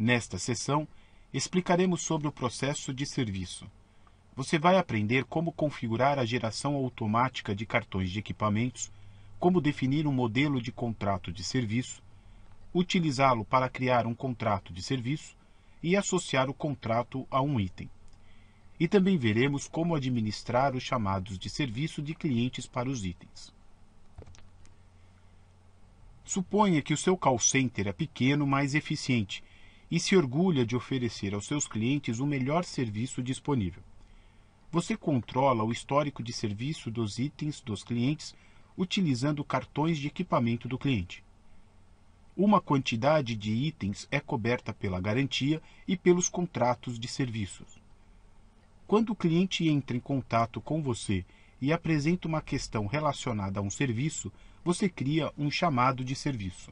Nesta sessão, explicaremos sobre o processo de serviço. Você vai aprender como configurar a geração automática de cartões de equipamentos, como definir um modelo de contrato de serviço, utilizá-lo para criar um contrato de serviço e associar o contrato a um item. E também veremos como administrar os chamados de serviço de clientes para os itens. Suponha que o seu call center é pequeno, mas eficiente, e se orgulha de oferecer aos seus clientes o melhor serviço disponível. Você controla o histórico de serviço dos itens dos clientes utilizando cartões de equipamento do cliente. Uma quantidade de itens é coberta pela garantia e pelos contratos de serviços. Quando o cliente entra em contato com você e apresenta uma questão relacionada a um serviço, você cria um chamado de serviço.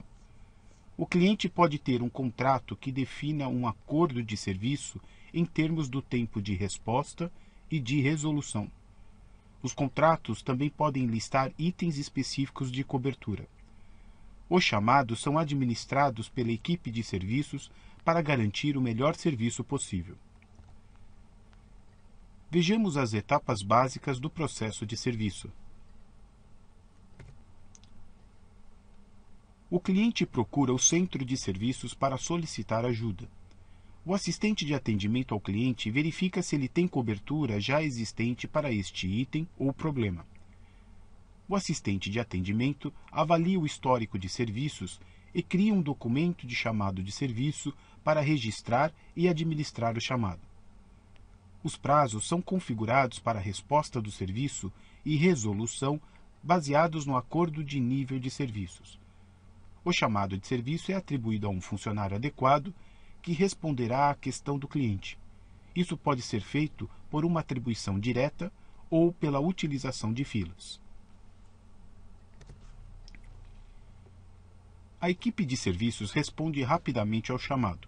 O cliente pode ter um contrato que defina um acordo de serviço em termos do tempo de resposta e de resolução. Os contratos também podem listar itens específicos de cobertura. Os chamados são administrados pela equipe de serviços para garantir o melhor serviço possível. Vejamos as etapas básicas do processo de serviço. O cliente procura o centro de serviços para solicitar ajuda. O assistente de atendimento ao cliente verifica se ele tem cobertura já existente para este item ou problema. O assistente de atendimento avalia o histórico de serviços e cria um documento de chamado de serviço para registrar e administrar o chamado. Os prazos são configurados para a resposta do serviço e resolução baseados no acordo de nível de serviços. O chamado de serviço é atribuído a um funcionário adequado que responderá à questão do cliente. Isso pode ser feito por uma atribuição direta ou pela utilização de filas. A equipe de serviços responde rapidamente ao chamado.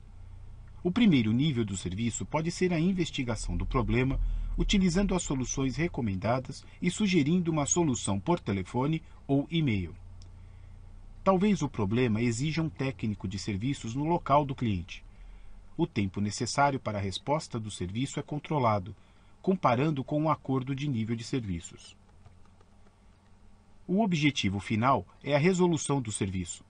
O primeiro nível do serviço pode ser a investigação do problema, utilizando as soluções recomendadas e sugerindo uma solução por telefone ou e-mail. Talvez o problema exija um técnico de serviços no local do cliente. O tempo necessário para a resposta do serviço é controlado, comparando com um acordo de nível de serviços. O objetivo final é a resolução do serviço.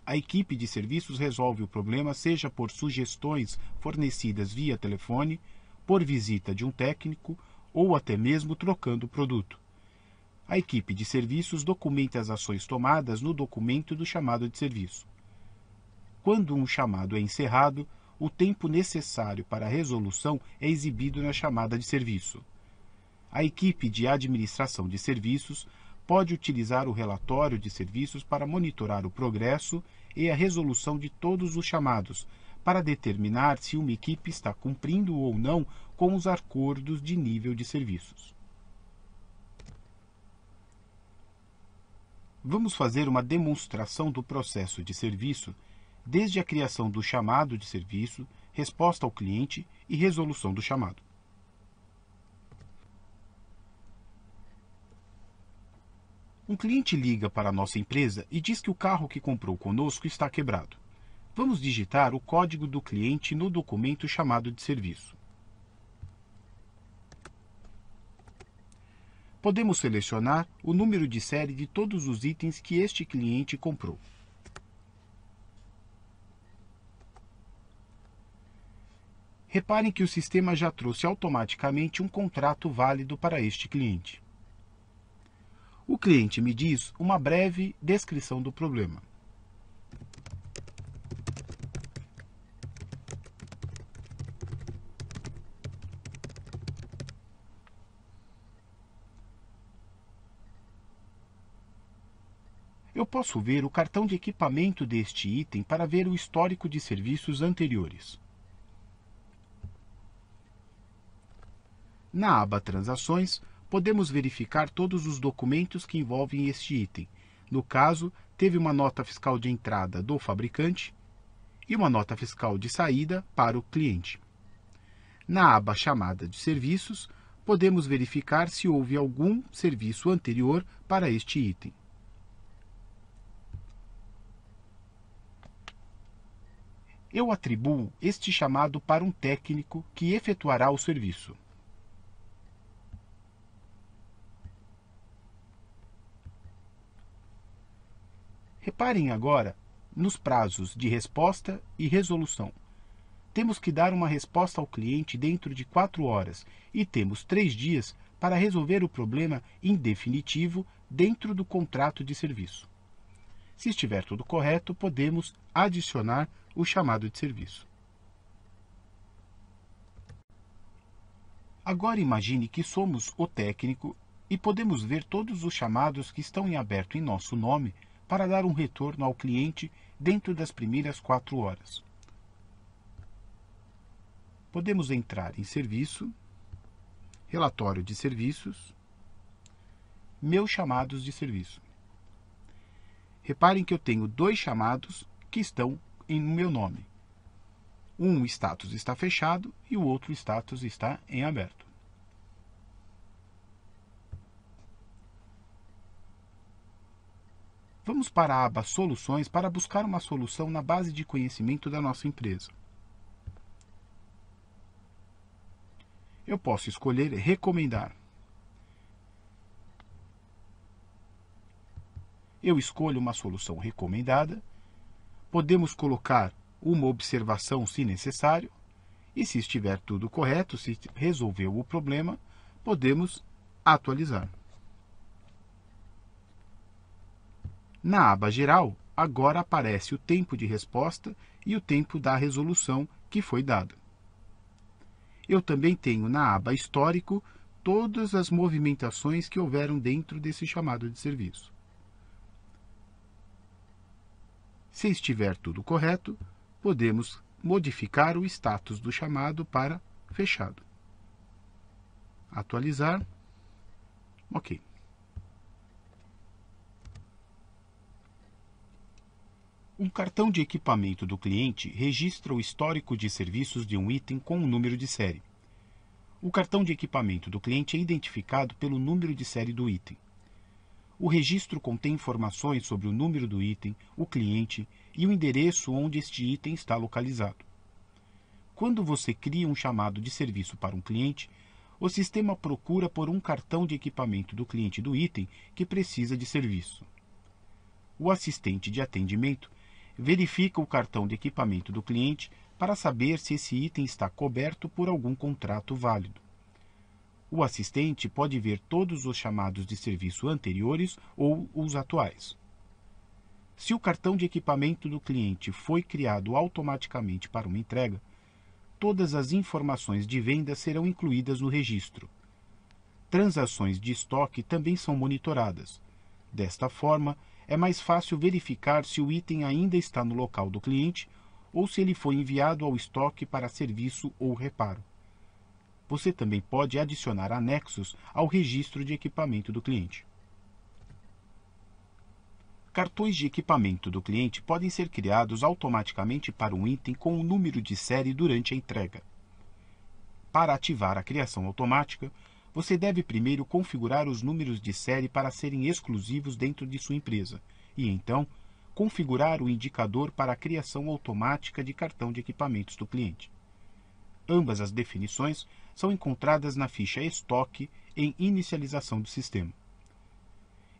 A equipe de serviços resolve o problema seja por sugestões fornecidas via telefone, por visita de um técnico ou até mesmo trocando o produto. A equipe de serviços documenta as ações tomadas no documento do chamado de serviço. Quando um chamado é encerrado, o tempo necessário para a resolução é exibido na chamada de serviço. A equipe de administração de serviços pode utilizar o relatório de serviços para monitorar o progresso e a resolução de todos os chamados, para determinar se uma equipe está cumprindo ou não com os acordos de nível de serviços. Vamos fazer uma demonstração do processo de serviço, desde a criação do chamado de serviço, resposta ao cliente e resolução do chamado. Um cliente liga para a nossa empresa e diz que o carro que comprou conosco está quebrado. Vamos digitar o código do cliente no documento chamado de serviço. Podemos selecionar o número de série de todos os itens que este cliente comprou. Reparem que o sistema já trouxe automaticamente um contrato válido para este cliente. O cliente me diz uma breve descrição do problema. Eu posso ver o cartão de equipamento deste item para ver o histórico de serviços anteriores. Na aba Transações, podemos verificar todos os documentos que envolvem este item. No caso, teve uma nota fiscal de entrada do fabricante e uma nota fiscal de saída para o cliente. Na aba Chamada de Serviços, podemos verificar se houve algum serviço anterior para este item. Eu atribuo este chamado para um técnico que efetuará o serviço. Reparem agora nos prazos de resposta e resolução. Temos que dar uma resposta ao cliente dentro de 4 horas e temos 3 dias para resolver o problema em definitivo dentro do contrato de serviço. Se estiver tudo correto, podemos adicionar o chamado de serviço. Agora imagine que somos o técnico e podemos ver todos os chamados que estão em aberto em nosso nome para dar um retorno ao cliente dentro das primeiras 4 horas. Podemos entrar em Serviço, Relatório de Serviços, Meus chamados de serviço. Reparem que eu tenho 2 chamados que estão em meu nome. Um status está fechado e o outro status está em aberto. Vamos para a aba Soluções para buscar uma solução na base de conhecimento da nossa empresa. Eu posso escolher Recomendar. Eu escolho uma solução recomendada. Podemos colocar uma observação se necessário. E se estiver tudo correto, se resolveu o problema, podemos atualizar. Na aba Geral, agora aparece o tempo de resposta e o tempo da resolução que foi dada. Eu também tenho na aba Histórico todas as movimentações que houveram dentro desse chamado de serviço. Se estiver tudo correto, podemos modificar o status do chamado para fechado. Atualizar. Ok. Um cartão de equipamento do cliente registra o histórico de serviços de um item com o número de série. O cartão de equipamento do cliente é identificado pelo número de série do item. O registro contém informações sobre o número do item, o cliente e o endereço onde este item está localizado. Quando você cria um chamado de serviço para um cliente, o sistema procura por um cartão de equipamento do cliente do item que precisa de serviço. O assistente de atendimento verifica o cartão de equipamento do cliente para saber se esse item está coberto por algum contrato válido. O assistente pode ver todos os chamados de serviço anteriores ou os atuais. Se o cartão de equipamento do cliente foi criado automaticamente para uma entrega, todas as informações de venda serão incluídas no registro. Transações de estoque também são monitoradas. Desta forma, é mais fácil verificar se o item ainda está no local do cliente ou se ele foi enviado ao estoque para serviço ou reparo. Você também pode adicionar anexos ao registro de equipamento do cliente. Cartões de equipamento do cliente podem ser criados automaticamente para um item com o número de série durante a entrega. Para ativar a criação automática, você deve primeiro configurar os números de série para serem exclusivos dentro de sua empresa e, então, configurar o indicador para a criação automática de cartão de equipamentos do cliente. Ambas as definições são encontradas na ficha Estoque em Inicialização do sistema.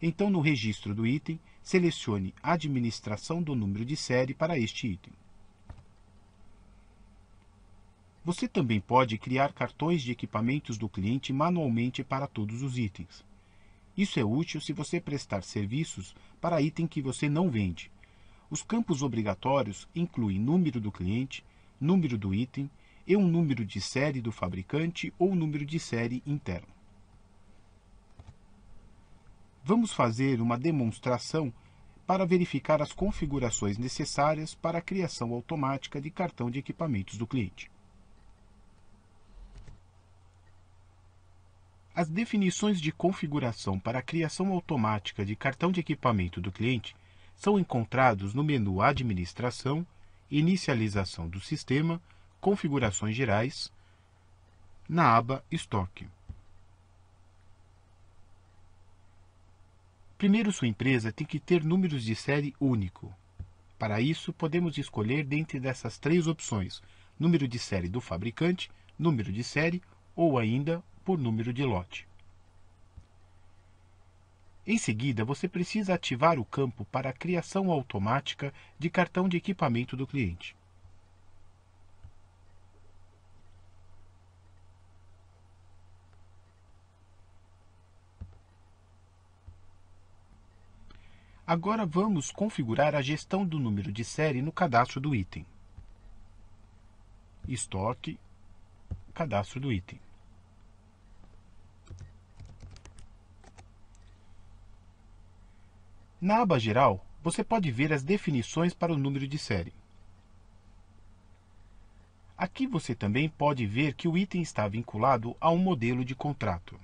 Então, no registro do item, selecione Administração do número de série para este item. Você também pode criar cartões de equipamentos do cliente manualmente para todos os itens. Isso é útil se você prestar serviços para item que você não vende. Os campos obrigatórios incluem número do cliente, número do item e um número de série do fabricante ou número de série interno. Vamos fazer uma demonstração para verificar as configurações necessárias para a criação automática de cartão de equipamentos do cliente. As definições de configuração para a criação automática de cartão de equipamento do cliente são encontrados no menu Administração, Inicialização do sistema, Configurações gerais, na aba Estoque. Primeiro, sua empresa tem que ter números de série único. Para isso, podemos escolher dentre dessas três opções: número de série do fabricante, número de série ou ainda por número de lote. Em seguida, você precisa ativar o campo para a criação automática de cartão de equipamento do cliente. Agora vamos configurar a gestão do número de série no cadastro do item. Estoque, cadastro do item. Na aba Geral, você pode ver as definições para o número de série. Aqui você também pode ver que o item está vinculado a um modelo de contrato.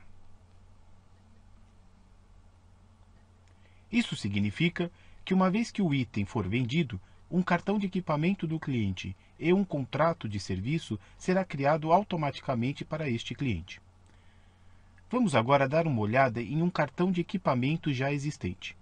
Isso significa que, uma vez que o item for vendido, um cartão de equipamento do cliente e um contrato de serviço será criado automaticamente para este cliente. Vamos agora dar uma olhada em um cartão de equipamento já existente.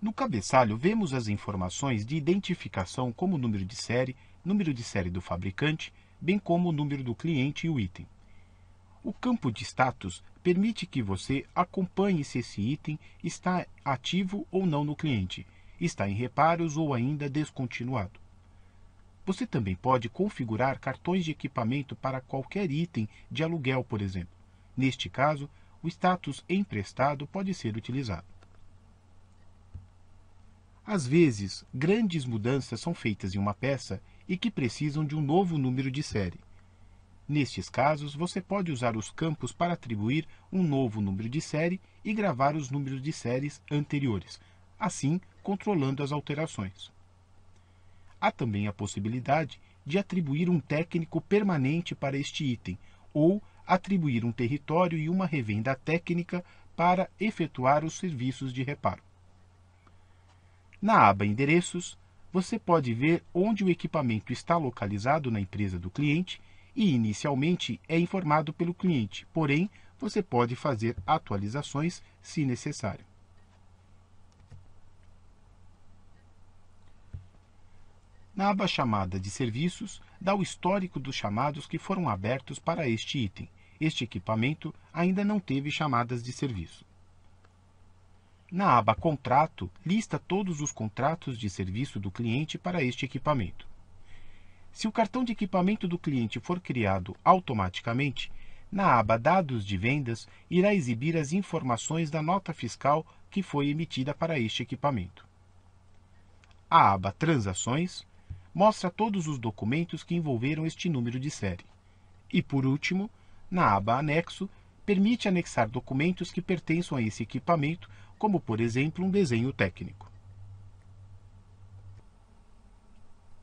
No cabeçalho, vemos as informações de identificação como número de série do fabricante, bem como o número do cliente e o item. O campo de status permite que você acompanhe se esse item está ativo ou não no cliente, está em reparos ou ainda descontinuado. Você também pode configurar cartões de equipamento para qualquer item de aluguel, por exemplo. Neste caso, o status emprestado pode ser utilizado. Às vezes, grandes mudanças são feitas em uma peça e que precisam de um novo número de série. Nestes casos, você pode usar os campos para atribuir um novo número de série e gravar os números de séries anteriores, assim controlando as alterações. Há também a possibilidade de atribuir um técnico permanente para este item, ou atribuir um território e uma revenda técnica para efetuar os serviços de reparo. Na aba Endereços, você pode ver onde o equipamento está localizado na empresa do cliente e, inicialmente, é informado pelo cliente, porém, você pode fazer atualizações se necessário. Na aba Chamada de Serviços, dá o histórico dos chamados que foram abertos para este item. Este equipamento ainda não teve chamadas de serviço. Na aba Contrato, lista todos os contratos de serviço do cliente para este equipamento. Se o cartão de equipamento do cliente for criado automaticamente, na aba Dados de Vendas, irá exibir as informações da nota fiscal que foi emitida para este equipamento. A aba Transações mostra todos os documentos que envolveram este número de série. E, por último, na aba Anexo, permite anexar documentos que pertençam a esse equipamento, como, por exemplo, um desenho técnico.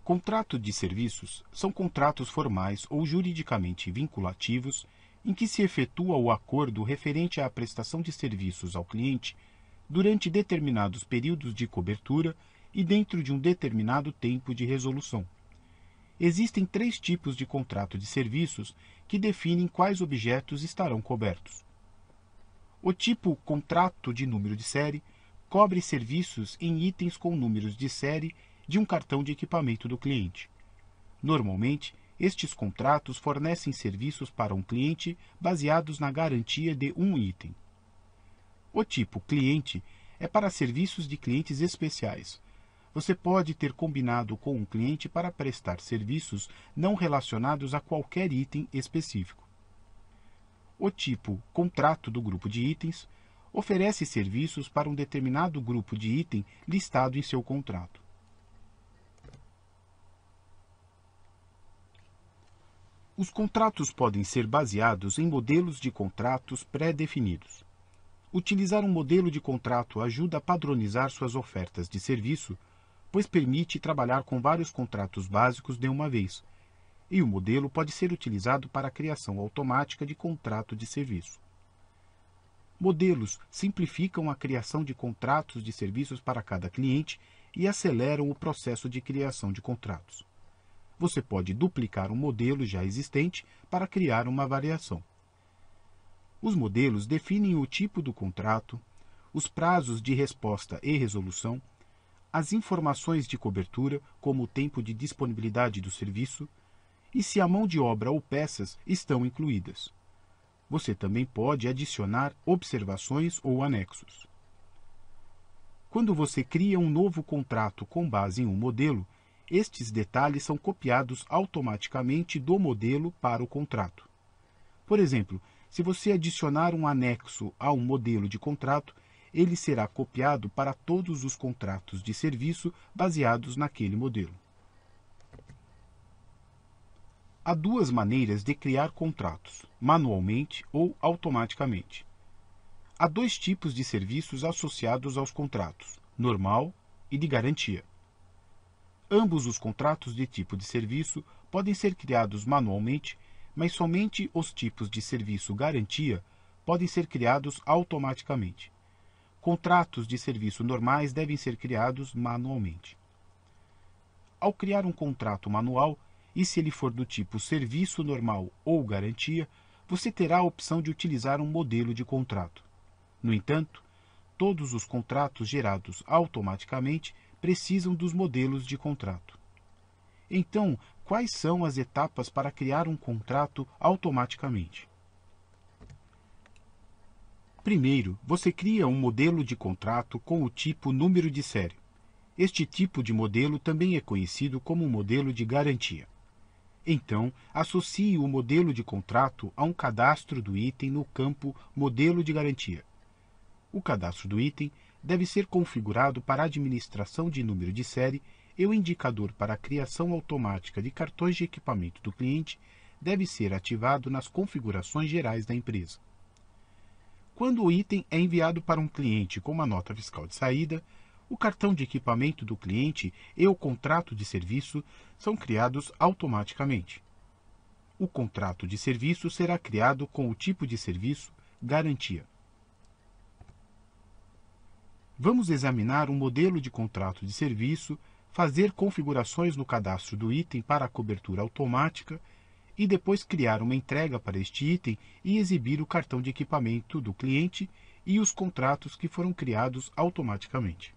Contrato de serviços são contratos formais ou juridicamente vinculativos em que se efetua o acordo referente à prestação de serviços ao cliente durante determinados períodos de cobertura e dentro de um determinado tempo de resolução. Existem três tipos de contrato de serviços que definem quais objetos estarão cobertos. O tipo contrato de número de série cobre serviços em itens com números de série de um cartão de equipamento do cliente. Normalmente, estes contratos fornecem serviços para um cliente baseados na garantia de um item. O tipo cliente é para serviços de clientes especiais. Você pode ter combinado com um cliente para prestar serviços não relacionados a qualquer item específico. O tipo contrato do grupo de itens oferece serviços para um determinado grupo de item listado em seu contrato. Os contratos podem ser baseados em modelos de contratos pré-definidos. Utilizar um modelo de contrato ajuda a padronizar suas ofertas de serviço, pois permite trabalhar com vários contratos básicos de uma vez, e o modelo pode ser utilizado para a criação automática de contrato de serviço. Modelos simplificam a criação de contratos de serviços para cada cliente e aceleram o processo de criação de contratos. Você pode duplicar um modelo já existente para criar uma variação. Os modelos definem o tipo do contrato, os prazos de resposta e resolução, as informações de cobertura, como o tempo de disponibilidade do serviço, e se a mão de obra ou peças estão incluídas. Você também pode adicionar observações ou anexos. Quando você cria um novo contrato com base em um modelo, estes detalhes são copiados automaticamente do modelo para o contrato. Por exemplo, se você adicionar um anexo a um modelo de contrato, ele será copiado para todos os contratos de serviço baseados naquele modelo. Há duas maneiras de criar contratos, manualmente ou automaticamente. Há dois tipos de serviços associados aos contratos, normal e de garantia. Ambos os contratos de tipo de serviço podem ser criados manualmente, mas somente os tipos de serviço garantia podem ser criados automaticamente. Contratos de serviço normais devem ser criados manualmente. Ao criar um contrato manual, e se ele for do tipo serviço normal ou garantia, você terá a opção de utilizar um modelo de contrato. No entanto, todos os contratos gerados automaticamente precisam dos modelos de contrato. Então, quais são as etapas para criar um contrato automaticamente? Primeiro, você cria um modelo de contrato com o tipo número de série. Este tipo de modelo também é conhecido como modelo de garantia. Então, associe o modelo de contrato a um cadastro do item no campo Modelo de Garantia. O cadastro do item deve ser configurado para a administração de número de série e o indicador para a criação automática de cartões de equipamento do cliente deve ser ativado nas configurações gerais da empresa. Quando o item é enviado para um cliente com uma nota fiscal de saída, o cartão de equipamento do cliente e o contrato de serviço são criados automaticamente. O contrato de serviço será criado com o tipo de serviço Garantia. Vamos examinar um modelo de contrato de serviço, fazer configurações no cadastro do item para a cobertura automática e depois criar uma entrega para este item e exibir o cartão de equipamento do cliente e os contratos que foram criados automaticamente.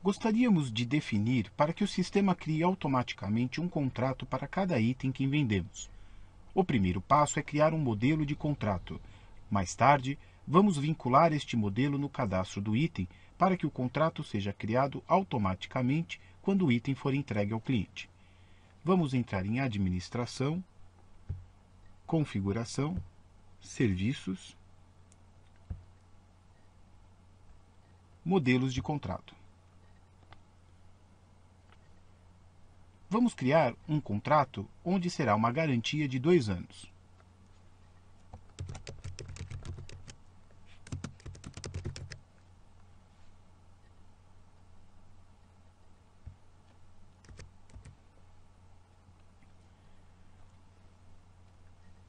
Gostaríamos de definir para que o sistema crie automaticamente um contrato para cada item que vendemos. O primeiro passo é criar um modelo de contrato. Mais tarde, vamos vincular este modelo no cadastro do item para que o contrato seja criado automaticamente quando o item for entregue ao cliente. Vamos entrar em Administração, Configuração, Serviços, Modelos de contrato. Vamos criar um contrato onde será uma garantia de 2 anos.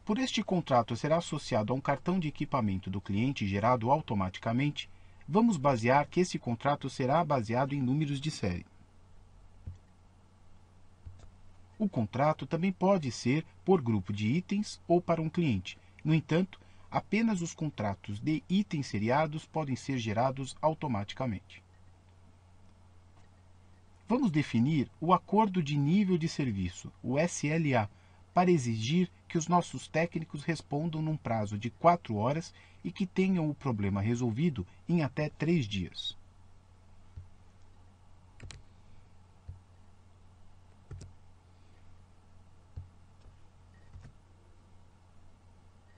Por este contrato será associado a um cartão de equipamento do cliente gerado automaticamente, vamos basear que esse contrato será baseado em números de série. O contrato também pode ser por grupo de itens ou para um cliente. No entanto, apenas os contratos de itens seriados podem ser gerados automaticamente. Vamos definir o Acordo de Nível de Serviço, o SLA, para exigir que os nossos técnicos respondam num prazo de 4 horas e que tenham o problema resolvido em até 3 dias.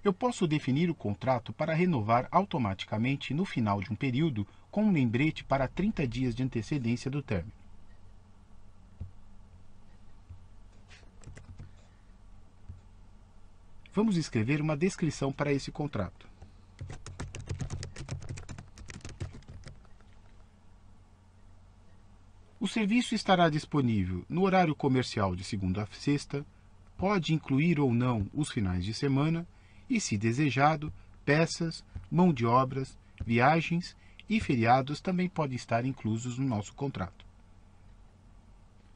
Eu posso definir o contrato para renovar automaticamente no final de um período com um lembrete para 30 dias de antecedência do término. Vamos escrever uma descrição para esse contrato. O serviço estará disponível no horário comercial de segunda a sexta, pode incluir ou não os finais de semana e, se desejado, peças, mão de obras, viagens e feriados também podem estar inclusos no nosso contrato.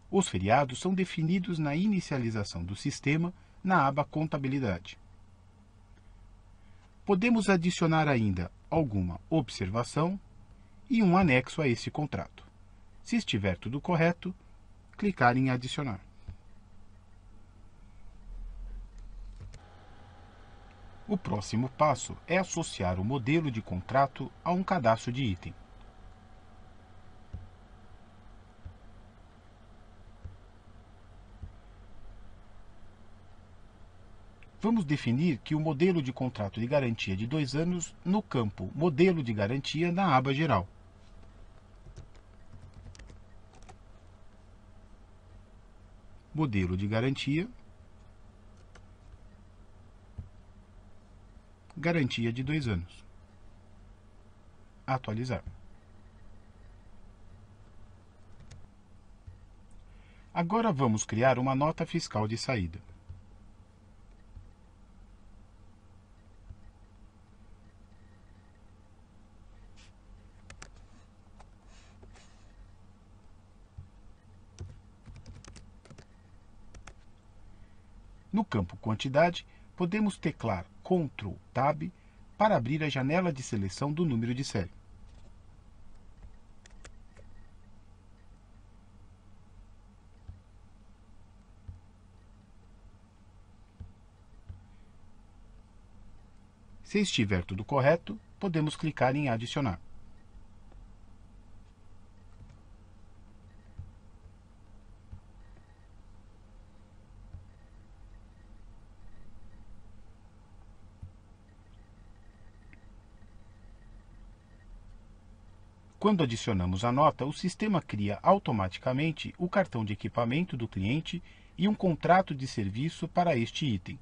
Os feriados são definidos na inicialização do sistema na aba Contabilidade. Podemos adicionar ainda alguma observação e um anexo a esse contrato. Se estiver tudo correto, clicar em Adicionar. O próximo passo é associar o modelo de contrato a um cadastro de item. Vamos definir que o modelo de contrato de garantia de 2 anos no campo Modelo de Garantia na aba Geral. Modelo de garantia, garantia de 2 anos. Atualizar. Agora vamos criar uma nota fiscal de saída. No campo Quantidade, podemos teclar Ctrl Tab para abrir a janela de seleção do número de série. Se estiver tudo correto, podemos clicar em Adicionar. Quando adicionamos a nota, o sistema cria automaticamente o cartão de equipamento do cliente e um contrato de serviço para este item.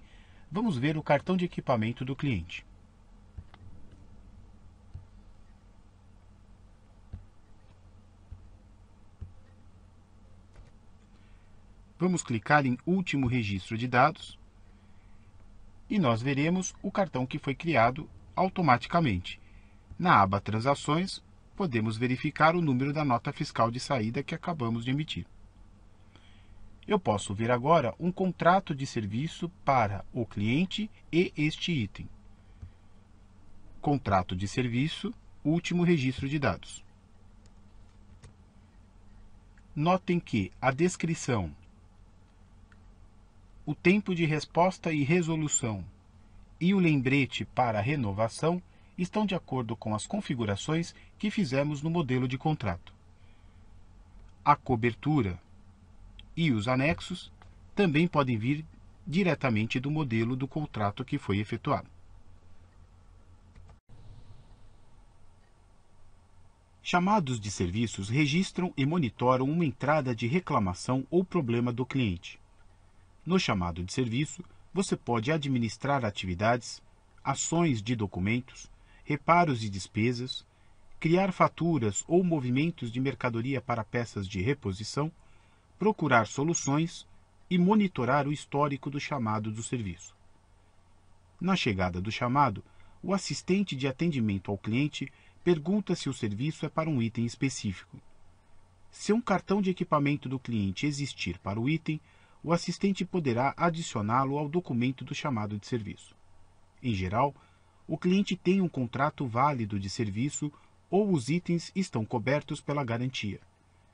Vamos ver o cartão de equipamento do cliente. Vamos clicar em Último registro de dados e nós veremos o cartão que foi criado automaticamente. Na aba Transações, podemos verificar o número da nota fiscal de saída que acabamos de emitir. Eu posso ver agora um contrato de serviço para o cliente e este item. Contrato de serviço, último registro de dados. Notem que a descrição, o tempo de resposta e resolução e o lembrete para renovação estão de acordo com as configurações que fizemos no modelo de contrato. A cobertura e os anexos também podem vir diretamente do modelo do contrato que foi efetuado. Chamados de serviços registram e monitoram uma entrada de reclamação ou problema do cliente. No chamado de serviço, você pode administrar atividades, ações de documentos, reparos e despesas, criar faturas ou movimentos de mercadoria para peças de reposição, procurar soluções e monitorar o histórico do chamado do serviço. Na chegada do chamado, o assistente de atendimento ao cliente pergunta se o serviço é para um item específico. Se um cartão de equipamento do cliente existir para o item, o assistente poderá adicioná-lo ao documento do chamado de serviço. Em geral, o cliente tem um contrato válido de serviço ou os itens estão cobertos pela garantia.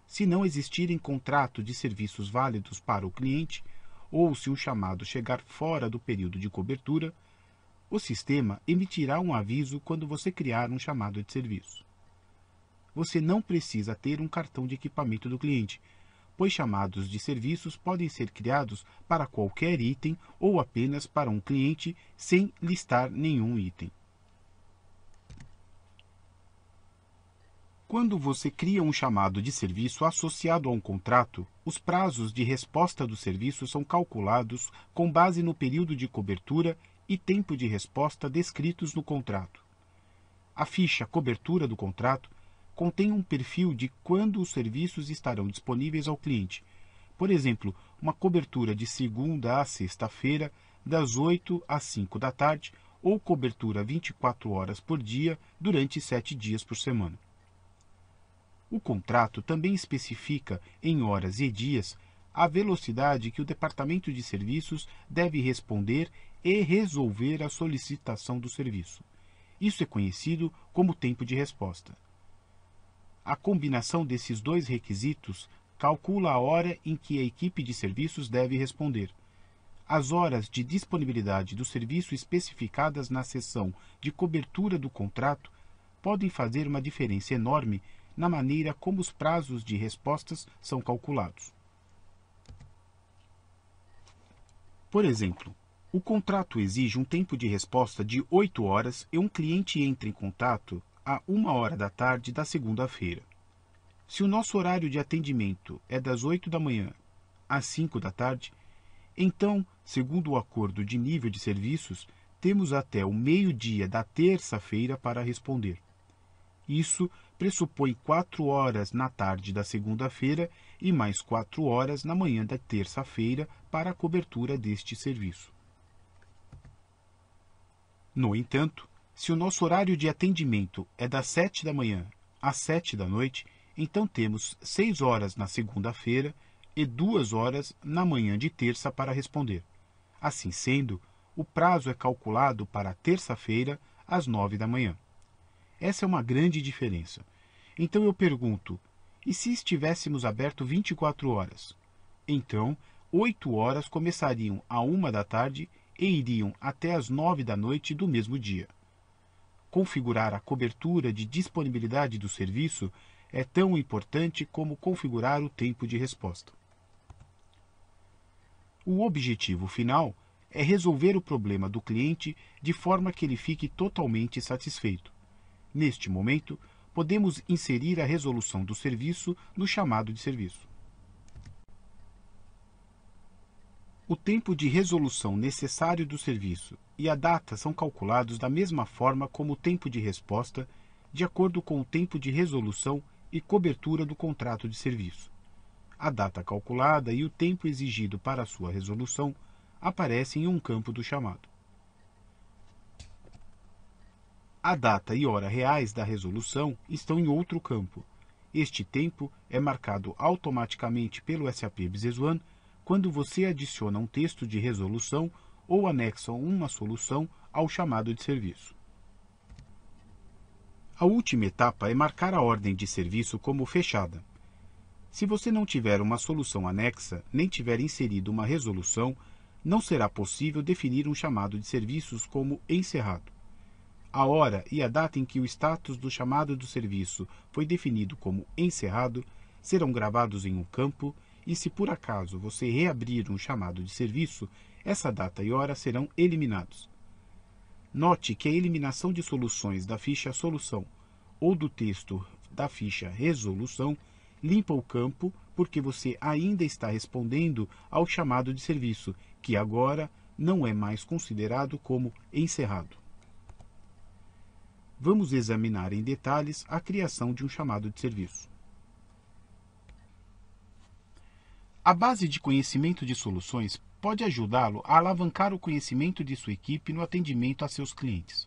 Se não existirem contrato de serviços válidos para o cliente, ou se um chamado chegar fora do período de cobertura, o sistema emitirá um aviso quando você criar um chamado de serviço. Você não precisa ter um cartão de equipamento do cliente, pois chamados de serviços podem ser criados para qualquer item ou apenas para um cliente sem listar nenhum item. Quando você cria um chamado de serviço associado a um contrato, os prazos de resposta do serviço são calculados com base no período de cobertura e tempo de resposta descritos no contrato. A ficha Cobertura do contrato contém um perfil de quando os serviços estarão disponíveis ao cliente. Por exemplo, uma cobertura de segunda a sexta-feira, das 8 às 5 da tarde, ou cobertura 24 horas por dia, durante 7 dias por semana. O contrato também especifica, em horas e dias, a velocidade que o Departamento de Serviços deve responder e resolver a solicitação do serviço. Isso é conhecido como tempo de resposta. A combinação desses dois requisitos calcula a hora em que a equipe de serviços deve responder. As horas de disponibilidade do serviço especificadas na seção de cobertura do contrato podem fazer uma diferença enorme na maneira como os prazos de respostas são calculados. Por exemplo, o contrato exige um tempo de resposta de 8 horas e um cliente entra em contato a 1 hora da tarde da segunda-feira. Se o nosso horário de atendimento é das 8 da manhã às 5 da tarde, então, segundo o acordo de nível de serviços, temos até o meio-dia da terça-feira para responder. Isso pressupõe 4 horas na tarde da segunda-feira e mais 4 horas na manhã da terça-feira para a cobertura deste serviço. No entanto, se o nosso horário de atendimento é das 7 da manhã às 7 da noite, então temos 6 horas na segunda-feira e 2 horas na manhã de terça para responder. Assim sendo, o prazo é calculado para a terça-feira às 9 da manhã. Essa é uma grande diferença. Então eu pergunto, e se estivéssemos aberto 24 horas? Então, 8 horas começariam à 1 da tarde e iriam até às 9 da noite do mesmo dia. Configurar a cobertura de disponibilidade do serviço é tão importante como configurar o tempo de resposta. O objetivo final é resolver o problema do cliente de forma que ele fique totalmente satisfeito. Neste momento, podemos inserir a resolução do serviço no chamado de serviço. O tempo de resolução necessário do serviço e a data são calculados da mesma forma como o tempo de resposta, de acordo com o tempo de resolução e cobertura do contrato de serviço. A data calculada e o tempo exigido para a sua resolução aparecem em um campo do chamado. A data e hora reais da resolução estão em outro campo. Este tempo é marcado automaticamente pelo SAP Business One quando você adiciona um texto de resolução ou anexa uma solução ao chamado de serviço. A última etapa é marcar a ordem de serviço como fechada. Se você não tiver uma solução anexa, nem tiver inserido uma resolução, não será possível definir um chamado de serviços como encerrado. A hora e a data em que o status do chamado do serviço foi definido como encerrado serão gravados em um campo e, se por acaso você reabrir um chamado de serviço, essa data e hora serão eliminados. Note que a eliminação de soluções da ficha solução ou do texto da ficha resolução limpa o campo porque você ainda está respondendo ao chamado de serviço, que agora não é mais considerado como encerrado. Vamos examinar em detalhes a criação de um chamado de serviço. A base de conhecimento de soluções pode ajudá-lo a alavancar o conhecimento de sua equipe no atendimento a seus clientes.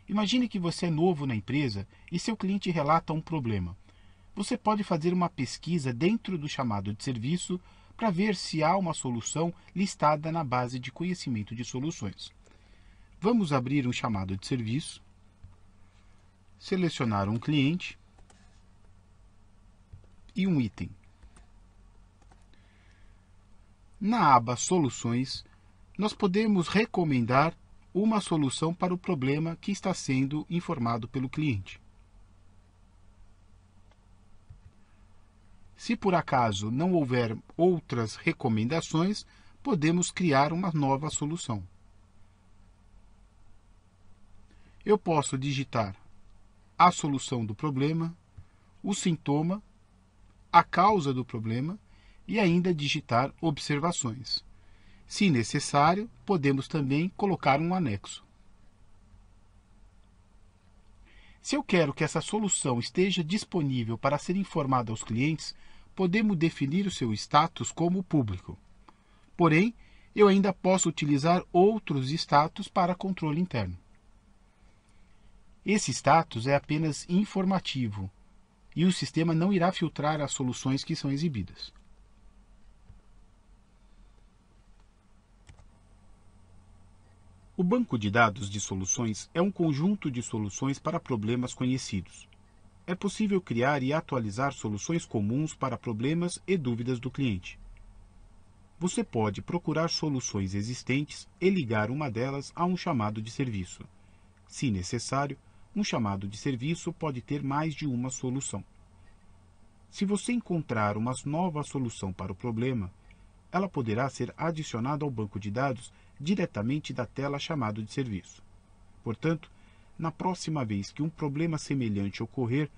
Imagine que você é novo na empresa e seu cliente relata um problema. Você pode fazer uma pesquisa dentro do chamado de serviço para ver se há uma solução listada na base de conhecimento de soluções. Vamos abrir um chamado de serviço, selecionar um cliente e um item. Na aba Soluções, nós podemos recomendar uma solução para o problema que está sendo informado pelo cliente. Se por acaso não houver outras recomendações, podemos criar uma nova solução. Eu posso digitar a solução do problema, o sintoma, a causa do problema e ainda digitar observações. Se necessário, podemos também colocar um anexo. Se eu quero que essa solução esteja disponível para ser informada aos clientes, podemos definir o seu status como público. Porém, eu ainda posso utilizar outros status para controle interno. Esse status é apenas informativo. e o sistema não irá filtrar as soluções que são exibidas. O banco de dados de soluções é um conjunto de soluções para problemas conhecidos. É possível criar e atualizar soluções comuns para problemas e dúvidas do cliente. Você pode procurar soluções existentes e ligar uma delas a um chamado de serviço. Se necessário, um chamado de serviço pode ter mais de uma solução. Se você encontrar uma nova solução para o problema, ela poderá ser adicionada ao banco de dados diretamente da tela chamado de serviço. Portanto, na próxima vez que um problema semelhante ocorrer,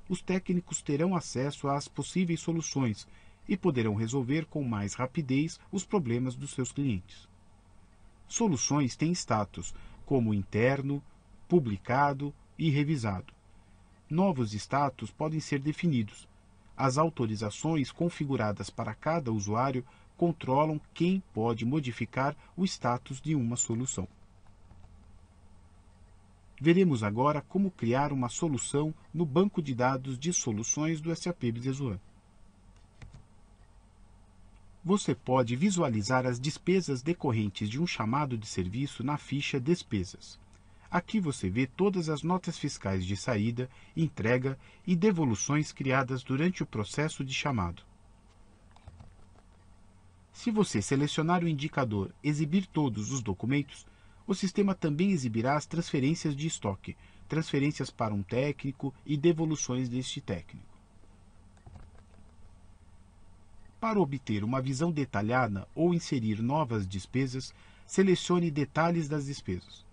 os técnicos terão acesso às possíveis soluções e poderão resolver com mais rapidez os problemas dos seus clientes. Soluções têm status como interno, publicado e revisado. Novos status podem ser definidos. As autorizações configuradas para cada usuário controlam quem pode modificar o status de uma solução. Veremos agora como criar uma solução no banco de dados de soluções do SAP Business One. Você pode visualizar as despesas decorrentes de um chamado de serviço na ficha Despesas. Aqui você vê todas as notas fiscais de saída, entrega e devoluções criadas durante o processo de chamado. Se você selecionar o indicador Exibir todos os documentos, o sistema também exibirá as transferências de estoque, transferências para um técnico e devoluções deste técnico. Para obter uma visão detalhada ou inserir novas despesas, selecione Detalhes das despesas.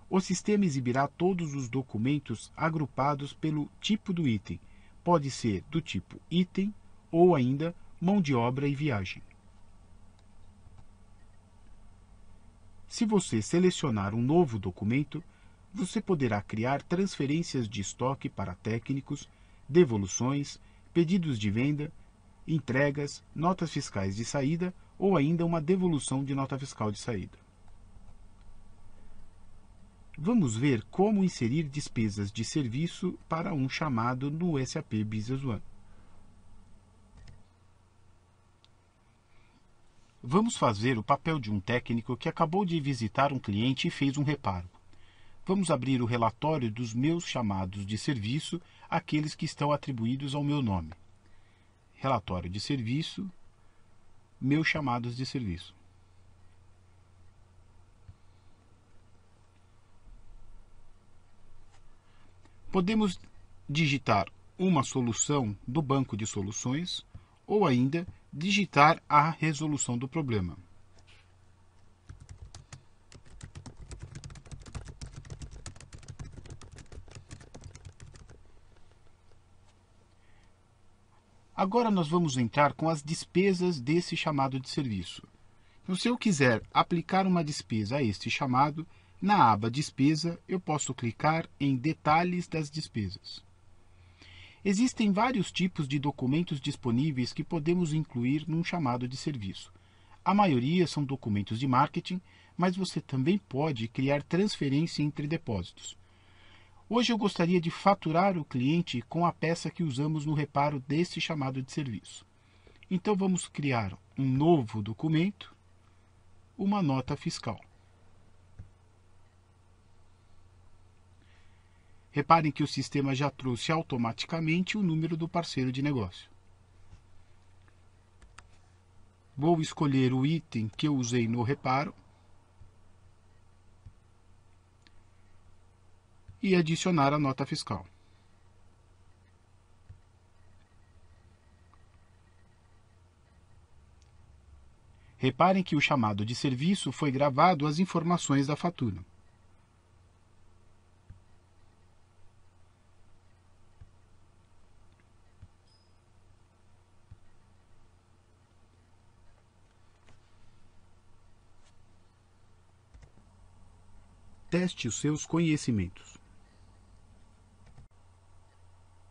O sistema exibirá todos os documentos agrupados pelo tipo do item. Pode ser do tipo item ou ainda mão de obra e viagem. Se você selecionar um novo documento, você poderá criar transferências de estoque para técnicos, devoluções, pedidos de venda, entregas, notas fiscais de saída ou ainda uma devolução de nota fiscal de saída. Vamos ver como inserir despesas de serviço para um chamado no SAP Business One. Vamos fazer o papel de um técnico que acabou de visitar um cliente e fez um reparo. Vamos abrir o relatório dos meus chamados de serviço, aqueles que estão atribuídos ao meu nome. Relatório de serviço, meus chamados de serviço. Podemos digitar uma solução do banco de soluções ou ainda digitar a resolução do problema. Agora nós vamos entrar com as despesas desse chamado de serviço. Então, se eu quiser aplicar uma despesa a este chamado, na aba Despesa eu posso clicar em Detalhes das despesas. Existem vários tipos de documentos disponíveis que podemos incluir num chamado de serviço. A maioria são documentos de marketing, mas você também pode criar transferência entre depósitos. Hoje eu gostaria de faturar o cliente com a peça que usamos no reparo desse chamado de serviço. Então vamos criar um novo documento, uma nota fiscal. Reparem que o sistema já trouxe automaticamente o número do parceiro de negócio. Vou escolher o item que eu usei no reparo e adicionar a nota fiscal. Reparem que o chamado de serviço foi gravado as informações da fatura. Teste os seus conhecimentos.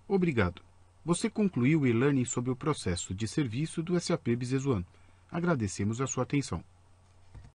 Obrigado. Você concluiu o e-learning sobre o processo de serviço do SAP Business One. Agradecemos a sua atenção.